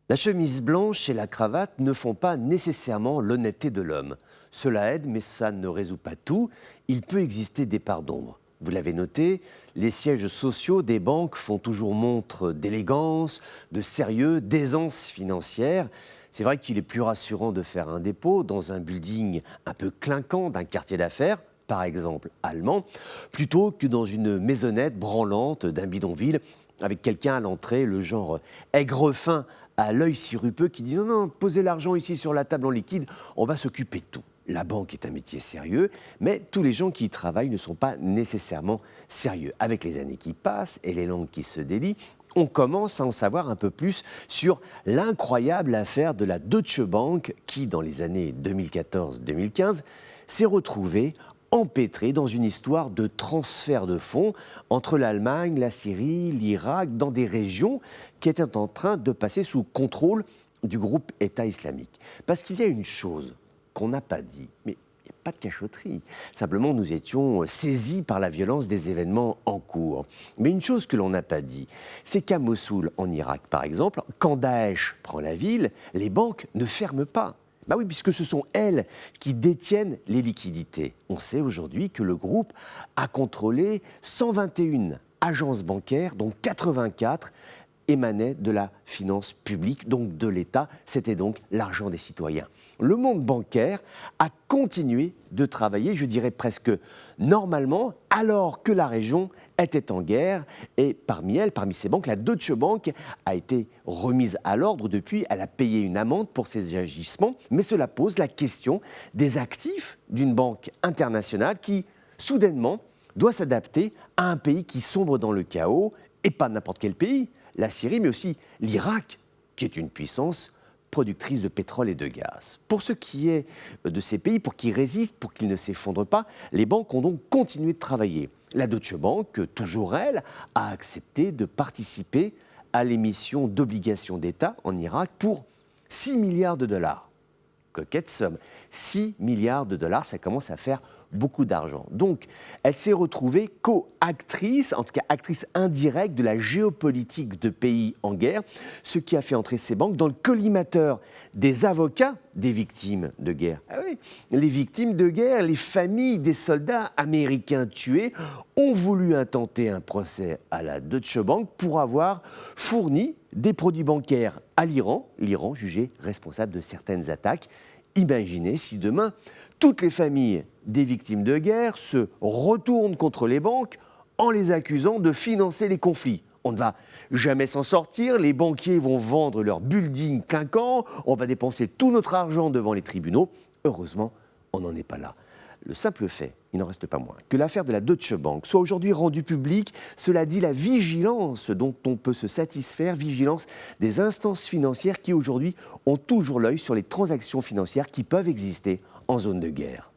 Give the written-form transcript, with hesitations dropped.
La chemise blanche et la cravate ne font pas nécessairement l'honnêteté de l'homme. Cela aide, mais ça ne résout pas tout. Il peut exister des parts d'ombre. Vous l'avez noté, les sièges sociaux des banques font toujours montre d'élégance, de sérieux, d'aisance financière. C'est vrai qu'il est plus rassurant de faire un dépôt dans un building un peu clinquant d'un quartier d'affaires, par exemple allemand, plutôt que dans une maisonnette branlante d'un bidonville avec quelqu'un à l'entrée, le genre aigrefin à l'œil sirupeux qui dit non, non, posez l'argent ici sur la table en liquide, on va s'occuper de tout. La banque est un métier sérieux, mais tous les gens qui y travaillent ne sont pas nécessairement sérieux. Avec les années qui passent et les langues qui se délient, on commence à en savoir un peu plus sur l'incroyable affaire de la Deutsche Bank qui, dans les années 2014-2015, s'est retrouvée empêtrée dans une histoire de transfert de fonds entre l'Allemagne, la Syrie, l'Irak, dans des régions qui étaient en train de passer sous contrôle du groupe État islamique. Parce qu'il y a une chose qu'on n'a pas dit, mais il n'y a pas de cachotterie. Simplement, nous étions saisis par la violence des événements en cours. Mais une chose que l'on n'a pas dit, c'est qu'à Mossoul, en Irak, par exemple, quand Daesh prend la ville, les banques ne ferment pas. Bah oui, puisque ce sont elles qui détiennent les liquidités. On sait aujourd'hui que le groupe a contrôlé 121 agences bancaires, dont 84 émanaient de la finance publique, donc de l'État. C'était donc l'argent des citoyens. Le monde bancaire a continué de travailler, je dirais presque normalement, alors que la région était en guerre. Et parmi ces banques, la Deutsche Bank a été remise à l'ordre depuis. Elle a payé une amende pour ses agissements. Mais cela pose la question des actifs d'une banque internationale qui, soudainement, doit s'adapter à un pays qui sombre dans le chaos, et pas n'importe quel pays, la Syrie, mais aussi l'Irak, qui est une puissance productrice de pétrole et de gaz. Pour ce qui est de ces pays, pour qu'ils résistent, pour qu'ils ne s'effondrent pas, les banques ont donc continué de travailler. La Deutsche Bank, toujours elle, a accepté de participer à l'émission d'obligations d'État en Irak pour 6 milliards de dollars. Coquette somme. 6 milliards de dollars, ça commence à faire beaucoup d'argent. Donc, elle s'est retrouvée co-actrice, en tout cas actrice indirecte de la géopolitique de pays en guerre, ce qui a fait entrer ces banques dans le collimateur des avocats des victimes de guerre. Ah oui, les victimes de guerre, les familles des soldats américains tués ont voulu intenter un procès à la Deutsche Bank pour avoir fourni des produits bancaires à l'Iran jugé responsable de certaines attaques. Imaginez si demain, toutes les familles des victimes de guerre se retournent contre les banques en les accusant de financer les conflits. On ne va jamais s'en sortir, les banquiers vont vendre leurs buildings clinquants, on va dépenser tout notre argent devant les tribunaux. Heureusement, on n'en est pas là. Le simple fait, il n'en reste pas moins, que l'affaire de la Deutsche Bank soit aujourd'hui rendue publique, cela dit la vigilance dont on peut se satisfaire, vigilance des instances financières qui aujourd'hui ont toujours l'œil sur les transactions financières qui peuvent exister en zone de guerre.